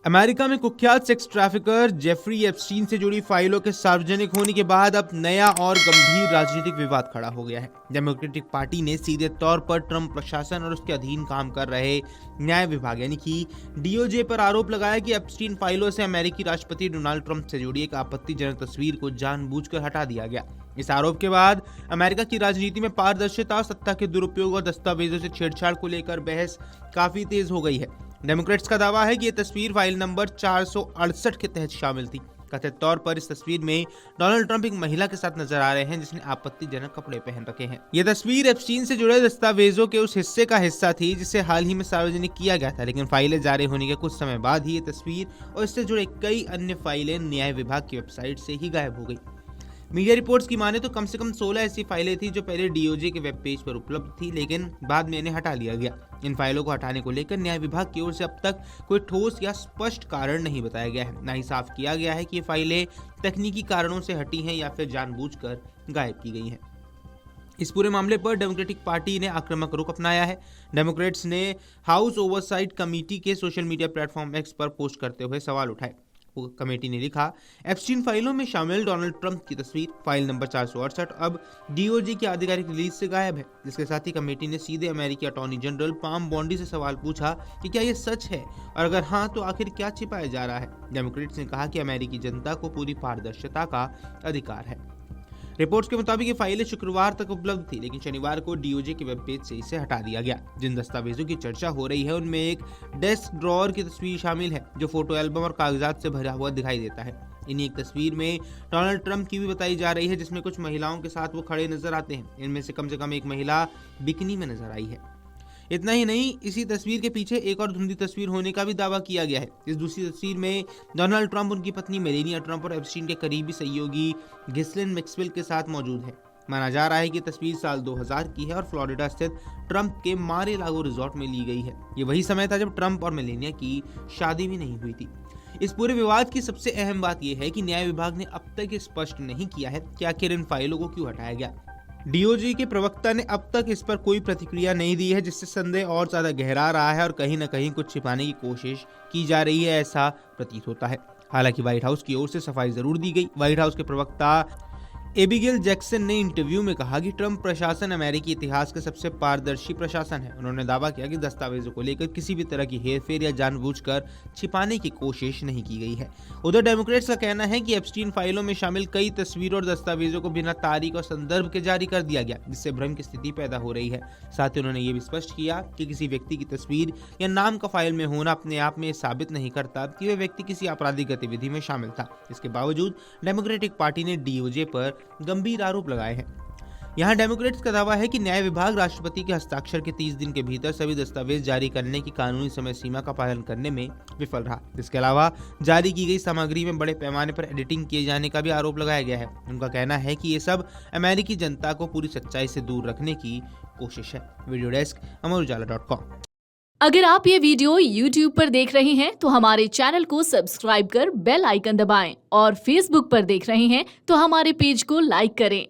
America में कुख्यात sex trafficker Jeffrey Epstein से जुड़ी फाइलों के सार्वजनिक होने के बाद अब नया और गंभीर राजनीतिक विवाद खड़ा हो गया है। डेमोक्रेटिक पार्टी ने सीधे तौर पर ट्रंप प्रशासन और उसके अधीन काम कर रहे न्याय विभाग यानी कि डीओजे पर आरोप लगाया कि एप्स्टीन फाइलों से अमेरिकी राष्ट्रपति डोनाल्ड ट्रंप से जुड़ी एक आपत्तिजनक तस्वीर को जानबूझकर हटा दिया गया। इस आरोप के बाद अमेरिका की राजनीति में पारदर्शिता, सत्ता के दुरुपयोग और दस्तावेजों से छेड़छाड़ को लेकर बहस काफी तेज हो गई है। डेमोक्रेट्स का दावा है कि ये तस्वीर फाइल नंबर 468 के तहत शामिल थी। कथित तौर पर इस तस्वीर में डोनाल्ड ट्रंप एक महिला के साथ नजर आ रहे हैं जिसने आपत्तिजनक कपड़े पहन रखे हैं। यह तस्वीर एप्स्टीन से जुड़े दस्तावेजों के उस हिस्से का हिस्सा थी जिसे हाल ही में सार्वजनिक किया गया था, लेकिन फाइलें जारी होने के कुछ समय बाद ही ये तस्वीर और इससे जुड़े कई अन्य फाइलें न्याय विभाग की वेबसाइट से ही गायब हो गई। मीडिया रिपोर्ट्स की माने तो कम से कम 16 ऐसी फाइलें थी जो पहले डीओजे के वेब पेज पर उपलब्ध थी, लेकिन बाद में इन्हें हटा लिया गया। इन फाइलों को हटाने को लेकर न्याय विभाग की ओर से अब तक कोई ठोस या स्पष्ट कारण नहीं बताया गया है। न ही साफ किया गया है कि ये फाइलें तकनीकी कारणों से हटी हैं या फिर जानबूझकर गायब की गई हैं। इस पूरे मामले पर डेमोक्रेटिक पार्टी ने आक्रामक रुख अपनाया है। डेमोक्रेट्स ने हाउस ओवरसाइट कमेटी के सोशल मीडिया प्लेटफॉर्म एक्स पर पोस्ट करते हुए सवाल उठाए। कमेटी ने लिखा, एप्स्टीन फाइलों में शामिल डोनाल्ड ट्रंप की तस्वीर फाइल नंबर 468 अब डीओजे की आधिकारिक रिलीज से गायब है। इसके साथ ही कमेटी ने सीधे अमेरिकी अटॉर्नी जनरल पाम बॉन्डी से सवाल पूछा कि क्या यह सच है और अगर हाँ तो आखिर क्या छिपाया जा रहा है। डेमोक्रेट्स ने कहा कि अमेरिकी जनता को पूरी पारदर्शिता का अधिकार है। रिपोर्ट्स के मुताबिक ये फाइलें शुक्रवार तक उपलब्ध थी, लेकिन शनिवार को डीओजे के वेब पेज से इसे हटा दिया गया। जिन दस्तावेजों की चर्चा हो रही है उनमें एक डेस्क ड्रॉअर की तस्वीर शामिल है जो फोटो एल्बम और कागजात से भरा हुआ दिखाई देता है। इन्हीं एक तस्वीर में डोनाल्ड ट्रंप की भी बताई जा रही है जिसमें कुछ महिलाओं के साथ वो खड़े नजर आते हैं। इनमें से कम एक महिला बिकिनी में नजर आई है। इतना ही नहीं, इसी तस्वीर के पीछे एक और धुंधली तस्वीर होने का भी दावा किया गया है। इस दूसरी तस्वीर में डोनाल्ड ट्रंप, उनकी पत्नी मेलेनिया ट्रंप और एप्स्टीन के करीबी सहयोगी घिस्लिन मैक्सवेल के साथ मौजूद है। माना जा रहा है कि तस्वीर साल 2000 की है और फ्लोरिडा स्थित ट्रंप के मारे लागो रिजॉर्ट में ली गई है। ये वही समय था जब ट्रंप और मेलेनिया की शादी भी नहीं हुई थी। इस पूरे विवाद की सबसे अहम बात यह है कि न्याय विभाग ने अब तक स्पष्ट नहीं किया है कि आखिर इन फाइलों को क्यों हटाया गया। डीओजी के प्रवक्ता ने अब तक इस पर कोई प्रतिक्रिया नहीं दी है, जिससे संदेह और ज्यादा गहरा रहा है और कहीं न कहीं कुछ छिपाने की कोशिश की जा रही है, ऐसा प्रतीत होता है। हालांकि व्हाइट हाउस की ओर से सफाई जरूर दी गई। व्हाइट हाउस के प्रवक्ता एबिगेल जैक्सन ने इंटरव्यू में कहा कि ट्रंप प्रशासन अमेरिकी इतिहास का सबसे पारदर्शी प्रशासन है। उन्होंने दावा किया कि दस्तावेजों को लेकर किसी भी तरह की हेरफेर या जानबूझकर छिपाने की कोशिश नहीं की गई है। उधर डेमोक्रेट्स का कहना है कि एप्स्टीन फाइलों में शामिल कई तस्वीरों और दस्तावेजों को बिना तारीख और संदर्भ के जारी कर दिया गया, जिससे भ्रम की स्थिति पैदा हो रही है। साथ ही उन्होंने ये भी स्पष्ट किया कि किसी व्यक्ति की तस्वीर या नाम का फाइल में होना अपने आप में साबित नहीं करता कि वह व्यक्ति किसी आपराधिक गतिविधि में शामिल था। इसके बावजूद डेमोक्रेटिक पार्टी ने डीओजे पर गंभीर आरोप लगाए हैं। यहाँ डेमोक्रेट्स का दावा है कि न्याय विभाग राष्ट्रपति के हस्ताक्षर के 30 दिन के भीतर सभी दस्तावेज जारी करने की कानूनी समय सीमा का पालन करने में विफल रहा। इसके अलावा जारी की गई सामग्री में बड़े पैमाने पर एडिटिंग किए जाने का भी आरोप लगाया गया है। उनका कहना है कि ये सब अमेरिकी जनता को पूरी सच्चाई से दूर रखने की कोशिश है। वीडियो डेस्क अमरउजाला.com। अगर आप ये वीडियो YouTube पर देख रहे हैं तो हमारे चैनल को सब्सक्राइब कर बेल आइकन दबाएं और Facebook पर देख रहे हैं तो हमारे पेज को लाइक करें।